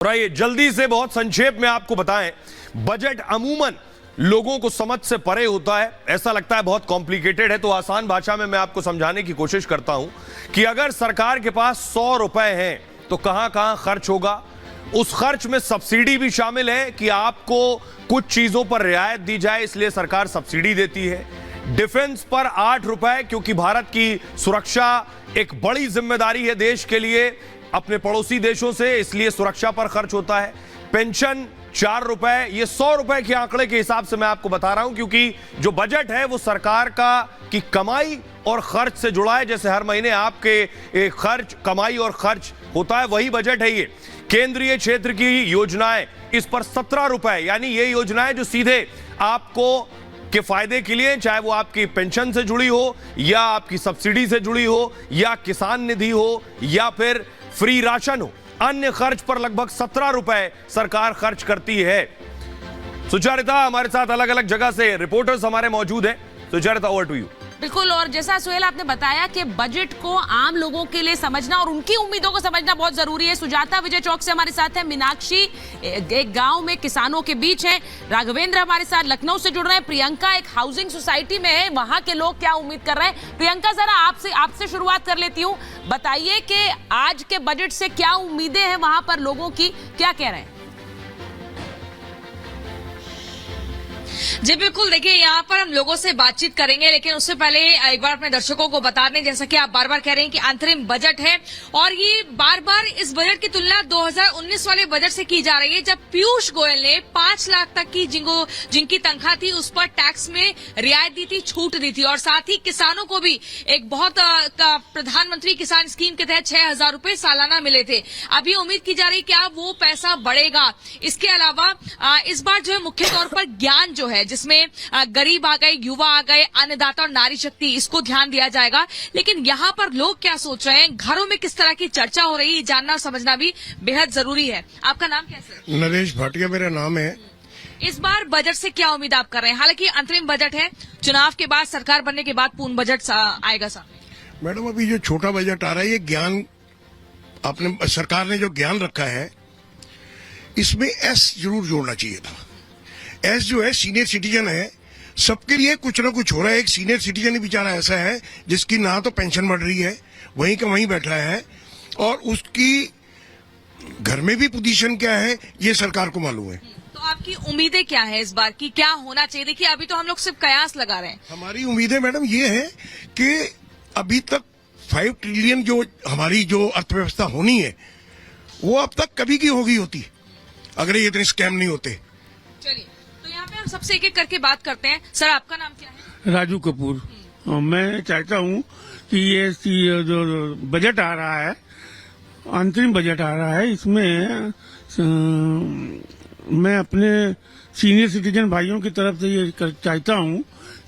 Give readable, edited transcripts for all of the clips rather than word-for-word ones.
और आइए जल्दी से बहुत संक्षेप में आपको बताएं, बजट अमूमन लोगों को समझ से परे होता है, ऐसा लगता है बहुत कॉम्प्लिकेटेड है। तो आसान भाषा में मैं आपको समझाने की कोशिश करता हूं कि अगर सरकार के पास 100 रुपए हैं तो कहां कहां खर्च होगा। उस खर्च में सब्सिडी भी शामिल है कि आपको कुछ चीजों पर रियायत दी जाए, इसलिए सरकार सब्सिडी देती है। डिफेंस पर 8 रुपए, क्योंकि भारत की सुरक्षा एक बड़ी जिम्मेदारी है देश के लिए अपने पड़ोसी देशों से, इसलिए सुरक्षा पर खर्च होता है। पेंशन 4 रुपए, ये 100 रुपए के आंकड़े के हिसाब से मैं आपको बता रहा हूं, क्योंकि जो बजट है वो सरकार का की कमाई और खर्च से जुड़ा है। जैसे हर महीने आपके खर्च, कमाई और खर्च होता है, वही बजट है ये। केंद्रीय क्षेत्र की योजनाएं, इस पर 17 रुपए, यानी ये योजनाएं जो सीधे आपको के फायदे के लिए, चाहे वो आपकी पेंशन से जुड़ी हो या आपकी सब्सिडी से जुड़ी हो या किसान निधि हो या फिर फ्री राशन हो, अन्य खर्च पर लगभग 17 रुपए सरकार खर्च करती है। सुचारिता, हमारे साथ अलग अलग जगह से रिपोर्टर्स हमारे मौजूद हैं। Sucharita, over to you. बिल्कुल, और जैसा सुहेल आपने बताया कि बजट को आम लोगों के लिए समझना और उनकी उम्मीदों को समझना बहुत जरूरी है। सुजाता विजय चौक से हमारे साथ है, मीनाक्षी एक गांव में किसानों के बीच है, राघवेंद्र हमारे साथ लखनऊ से जुड़ रहे हैं, प्रियंका एक हाउसिंग सोसाइटी में है, वहां के लोग क्या उम्मीद कर रहे हैं। प्रियंका, जरा आपसे शुरुआत कर लेती हूँ, बताइए कि आज के बजट से क्या उम्मीदें हैं वहां पर लोगों की, क्या कह रहे हैं। जी बिल्कुल, देखिए यहाँ पर हम लोगों से बातचीत करेंगे, लेकिन उससे पहले एक बार अपने दर्शकों को बता दें, जैसा कि आप बार बार कह रहे हैं कि अंतरिम बजट है और ये बार बार इस बजट की तुलना 2019 वाले बजट से की जा रही है, जब पीयूष गोयल ने 5 लाख तक की जिनकी तनख्वाह थी उस पर टैक्स में रियायत दी थी, छूट दी थी, और साथ ही किसानों को भी एक बहुत प्रधानमंत्री किसान स्कीम के तहत 6,000 रुपए सालाना मिले थे। अभी उम्मीद की जा रही है क्या वो पैसा बढ़ेगा। इसके अलावा इस बार जो है मुख्य तौर पर ज्ञान जो है, जिसमें गरीब आ गए, युवा आ गए, अन्नदाता और नारी शक्ति, इसको ध्यान दिया जाएगा। लेकिन यहाँ पर लोग क्या सोच रहे हैं, घरों में किस तरह की चर्चा हो रही है, जानना समझना भी बेहद जरूरी है। आपका नाम क्या है? नरेश भाटिया मेरा नाम है। इस बार बजट से क्या उम्मीद आप कर रहे हैं? हालांकि अंतरिम बजट है, चुनाव के बाद, सरकार बनने के बाद पूर्ण बजट आएगा सामने। मैडम, अभी जो छोटा बजट आ रहा है, ये ज्ञान आपने सरकार ने जो ज्ञान रखा है, इसमें एस जरूर जोड़ना चाहिए था। एस जो है सीनियर सिटीजन है, सबके लिए कुछ ना कुछ हो रहा है। एक सीनियर सिटीजन ही बेचारा ऐसा है जिसकी ना तो पेंशन बढ़ रही है, वहीं का वहीं बैठा है, और उसकी घर में भी पोजीशन क्या है ये सरकार को मालूम है। तो आपकी उम्मीदें क्या है इस बार की, क्या होना चाहिए? देखिए अभी तो हम लोग सिर्फ कयास लगा रहे हैं। हमारी उम्मीदें मैडम ये है कि अभी तक 5 ट्रिलियन जो हमारी जो अर्थव्यवस्था होनी है, वो अब तक कभी की होगी होती अगर ये इतने स्कैम नहीं होते। चलिए, तो यहाँ पे हम सबसे एक एक करके बात करते हैं। सर, आपका नाम क्या है? राजू कपूर। मैं चाहता हूँ कि ये जो बजट आ रहा है, अंतरिम बजट आ रहा है, इसमें मैं अपने सीनियर सिटीजन भाइयों की तरफ से ये चाहता हूँ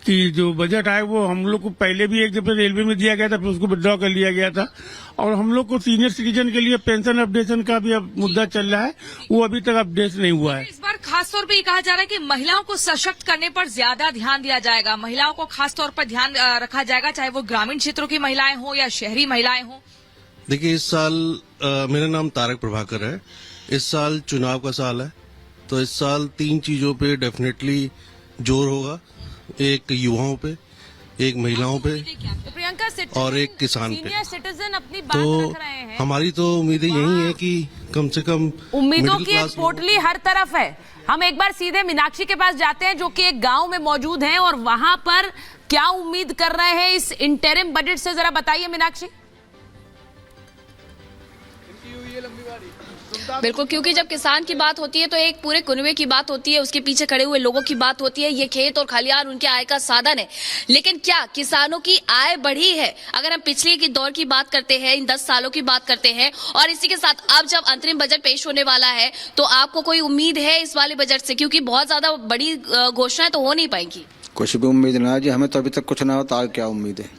कि जो बजट आए वो हम लोग को पहले भी एक दफे रेलवे में दिया गया था, फिर उसको विड्रॉ कर लिया गया था, और हम लोग को सीनियर सिटीजन के लिए पेंशन अपडेशन का भी अब मुद्दा चल रहा है, वो अभी तक अपडेट नहीं हुआ है। इस बार खास तौर पे ये कहा जा रहा है कि महिलाओं को सशक्त करने पर ज्यादा ध्यान दिया जाएगा, महिलाओं को खास तौर पर ध्यान रखा जाएगा, चाहे वो ग्रामीण क्षेत्रों की महिलाएं हो या शहरी महिलाएं हो। देखिए, इस साल मेरा नाम तारक प्रभाकर है। इस साल चुनाव का साल है, तो इस साल 3 चीजों पे डेफिनेटली जोर होगा। एक युवाओं पे, एक महिलाओं पे, प्रियंका, और एक किसान पे। सीनियर सिटीजन अपनी बात तो रख रहे हैं। हमारी तो उम्मीदें यही है कि कम से कम उम्मीदों की एक पोटली हर तरफ है। हम एक बार सीधे मीनाक्षी के पास जाते हैं, जो कि एक गांव में मौजूद हैं, और वहां पर क्या उम्मीद कर रहे हैं इस इंटरिम बजट से, जरा बताइए मीनाक्षी। बिल्कुल, क्योंकि जब किसान की बात होती है तो एक पूरे कुनबे की बात होती है, उसके पीछे खड़े हुए लोगों की बात होती है। ये खेत और खलिहान उनके आय का साधन है, लेकिन क्या किसानों की आय बढ़ी है? अगर हम पिछले की दौर की बात करते हैं, इन 10 सालों की बात करते हैं, और इसी के साथ अब जब अंतरिम बजट पेश होने वाला है, तो आपको कोई उम्मीद है इस वाले बजट से? क्योंकि बहुत ज्यादा बड़ी घोषणाएं तो हो नहीं पाएंगी। कुछ भी उम्मीद ना है जी, हमें तो अभी तक कुछ ना होता, आगे क्या उम्मीद है,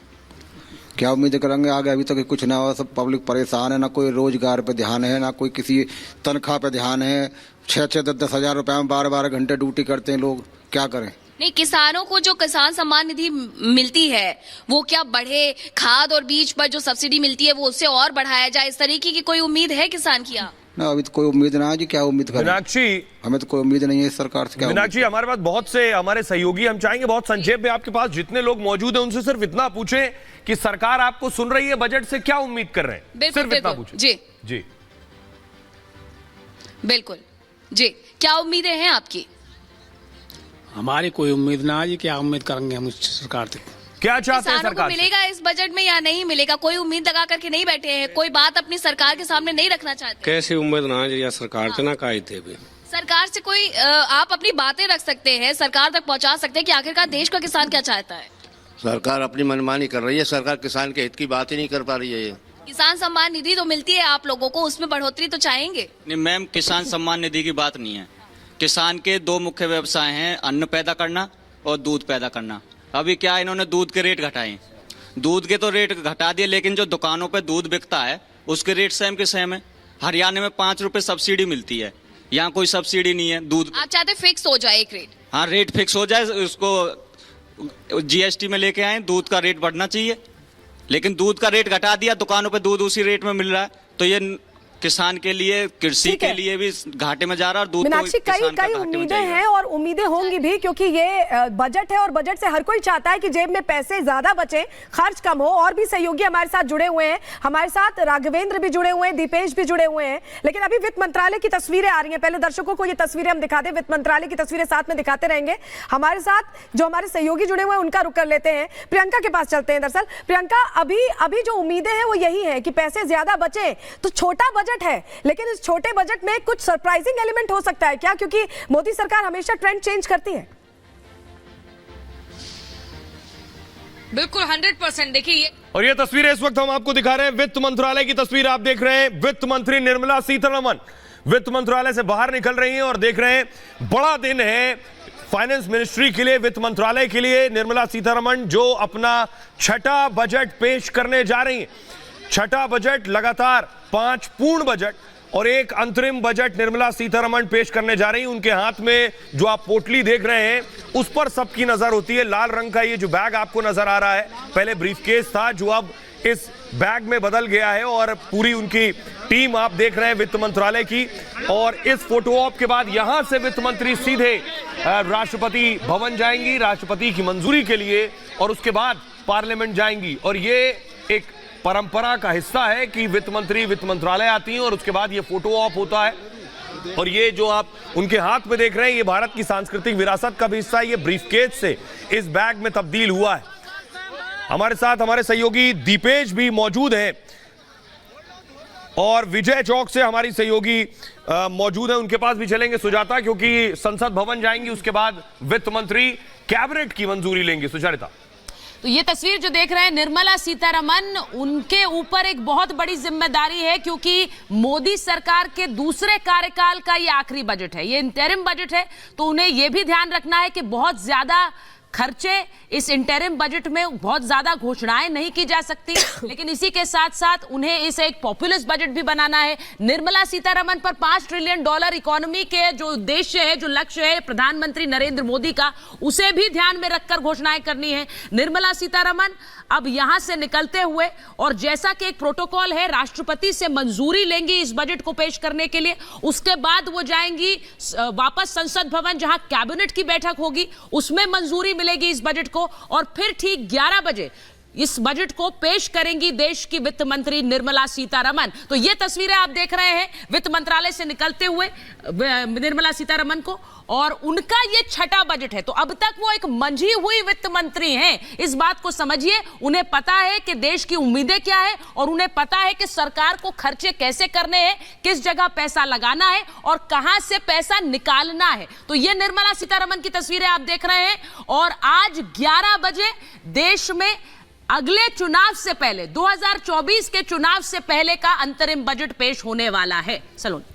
क्या उम्मीद करेंगे आगे? अभी तक कुछ ना हो, सब पब्लिक परेशान है, ना कोई रोजगार पे ध्यान है, ना कोई किसी तनख्वाह पे ध्यान है। 6-6, 10-10 हजार रुपए में 12-12 घंटे ड्यूटी करते हैं लोग, क्या करें? नहीं, किसानों को जो किसान सम्मान निधि मिलती है वो क्या बढ़े? खाद और बीज पर जो सब्सिडी मिलती है वो उससे और बढ़ाया जाए, इस तरीके की कोई उम्मीद है किसान की? ना अभी तो कोई उम्मीद ना है जी, क्या उम्मीद करें? मीनाक्षी, हमें तो कोई उम्मीद नहीं है इस सरकार से। क्या मीनाक्षी, हमारे पास बहुत से हमारे सहयोगी, हम चाहेंगे बहुत संक्षेप में आपके पास जितने लोग मौजूद हैं उनसे सिर्फ इतना पूछें कि सरकार आपको सुन रही है, बजट से क्या उम्मीद कर रहे हैं, सिर्फ इतना पूछें। जी जी बिल्कुल जी, क्या उम्मीदें हैं आपकी? हमारी कोई उम्मीद ना है जी, क्या उम्मीद करेंगे हम इस सरकार से? क्या चाहते हैं किसानों को सरकार से? मिलेगा इस बजट में या नहीं मिलेगा? कोई उम्मीद लगा करके नहीं बैठे हैं, कोई बात अपनी सरकार के सामने नहीं रखना चाहते? कैसी उम्मीद ना है या सरकार से ना काई थे भी। सरकार से कोई आप अपनी बातें रख सकते हैं, सरकार तक पहुंचा सकते हैं कि आखिरकार देश का किसान क्या चाहता है। सरकार अपनी मनमानी कर रही है, सरकार किसान के हित की बात ही नहीं कर पा रही है। ये किसान सम्मान निधि तो मिलती है आप लोगों को, उसमें बढ़ोतरी तो चाहेंगे? नहीं मैम, किसान सम्मान निधि की बात नहीं है। किसान के दो मुख्य व्यवसाय हैं, अन्न पैदा करना और दूध पैदा करना। अभी क्या इन्होंने दूध के रेट घटाए, दूध के तो रेट घटा दिए, लेकिन जो दुकानों पे दूध बिकता है उसके रेट सेम के सेम है। हरियाणा में 5 रुपए सब्सिडी मिलती है, यहाँ कोई सब्सिडी नहीं है दूध। आप चाहते फिक्स हो जाए एक रेट? हाँ, रेट फिक्स हो जाए, उसको जीएसटी में लेके आए, दूध का रेट बढ़ना चाहिए। लेकिन दूध का रेट घटा दिया, दुकानों पे दूध उसी रेट में मिल रहा है, तो ये किसान के लिए, कृषि के लिए भी घाटे में जा रहा है। और दूध मीनाक्षी, कई उम्मीदें हैं और उम्मीदें होंगी भी, क्योंकि ये बजट है और बजट से हर कोई चाहता है कि जेब में पैसे ज्यादा बचे, खर्च कम हो। और भी सहयोगी हमारे साथ जुड़े हुए हैं, हमारे साथ राघवेंद्र भी जुड़े हुए हैं, दीपेश भी जुड़े हुए हैं। लेकिन अभी वित्त मंत्रालय की तस्वीरें आ रही हैं, पहले दर्शकों को ये तस्वीरें हम दिखा दें, वित्त मंत्रालय की तस्वीरें साथ में दिखाते रहेंगे। हमारे साथ जो हमारे सहयोगी जुड़े हुए हैं उनका रुख कर लेते हैं, प्रियंका के पास चलते हैं। दरअसल प्रियंका, अभी जो उम्मीदें हैं वो यही है कि पैसे ज्यादा बचे, तो छोटा बजट है, लेकिन इस छोटे बजट में कुछ सरप्राइजिंग एलिमेंट हो सकता है क्या? क्योंकि मोदी सरकार हमेशा ट्रेंड चेंज करती है। बिल्कुल 100%। देखिए और ये तस्वीरें इस वक्त हम आपको दिखा रहे हैं, वित्त मंत्रालय की तस्वीर आप देख रहे हैं। वित्त मंत्री निर्मला सीतारमण वित्त मंत्रालय से बाहर निकल रही हैं और देख रहे हैं बड़ा दिन है फाइनेंस मिनिस्ट्री के लिए, वित्त मंत्रालय के लिए। निर्मला सीतारमण जो अपना छठा बजट पेश करने जा रही हैं, छठा बजट, लगातार 5 पूर्ण बजट और एक अंतरिम बजट निर्मला सीतारमण पेश करने जा रही हैं। उनके हाथ में जो आप पोटली देख रहे हैं उस पर सबकी नजर होती है। लाल रंग का ये जो बैग आपको नजर आ रहा है, पहले ब्रीफकेस था जो अब इस बैग में बदल गया है। और पूरी उनकी टीम आप देख रहे हैं वित्त मंत्रालय की। और इस फोटो ऑप के बाद यहां से वित्त मंत्री सीधे राष्ट्रपति भवन जाएंगी राष्ट्रपति की मंजूरी के लिए, और उसके बाद पार्लियामेंट जाएंगी। और ये एक परंपरा का हिस्सा है कि वित्त मंत्री वित्त मंत्रालय आती हैं और उसके बाद ये फोटो ऑप होता है। और ये जो आप उनके हाथ में देख रहे हैं, ये भारत की सांस्कृतिक विरासत का भी हिस्सा है। ये ब्रीफकेस से इस बैग में तब्दील हुआ है। हमारे साथ हमारे सहयोगी दीपेश भी मौजूद हैं और विजय चौक से हमारी सहयोगी मौजूद है, उनके पास भी चलेंगे सुजाता, क्योंकि संसद भवन जाएंगी, उसके बाद वित्त मंत्री कैबिनेट की मंजूरी लेंगे। सुजाता, तो ये तस्वीर जो देख रहे हैं निर्मला सीतारमण, उनके ऊपर एक बहुत बड़ी जिम्मेदारी है, क्योंकि मोदी सरकार के दूसरे कार्यकाल का ये आखिरी बजट है, ये इंटरिम बजट है। तो उन्हें ये भी ध्यान रखना है कि बहुत ज्यादा खर्चे इस इंटरिम बजट में, बहुत ज्यादा घोषणाएं नहीं की जा सकती, लेकिन इसी के साथ साथ उन्हें इसे एक पॉपुलर बजट भी बनाना है। निर्मला सीतारमण पर $5 ट्रिलियन इकोनॉमी के जो उद्देश्य है, जो लक्ष्य है प्रधानमंत्री नरेंद्र मोदी का, उसे भी ध्यान में रखकर घोषणाएं करनी है। निर्मला सीतारमण अब यहां से निकलते हुए, और जैसा कि एक प्रोटोकॉल है, राष्ट्रपति से मंजूरी लेंगी इस बजट को पेश करने के लिए, उसके बाद वो जाएंगी वापस संसद भवन, जहां कैबिनेट की बैठक होगी, उसमें मंजूरी मिलेगी इस बजट को, और फिर ठीक 11 बजे इस बजट को पेश करेंगी देश की वित्त मंत्री निर्मला सीतारमण। तो ये तस्वीरें आप देख रहे हैं वित्त मंत्रालय से निकलते हुए निर्मला सीतारमण को, और उनका ये छठा बजट है। तो अब तक वो एक मंझी हुई वित्त मंत्री हैं, इस बात को समझिए। उन्हें पता है कि देश की उम्मीदें क्या है, और उन्हें पता है कि सरकार को खर्चे कैसे करने हैं, किस जगह पैसा लगाना है और कहां से पैसा निकालना है। तो ये निर्मला सीतारमण की तस्वीरें आप देख रहे हैं। और आज 11 बजे देश में अगले चुनाव से पहले, 2024 के चुनाव से पहले का अंतरिम बजट पेश होने वाला है। सलोनी।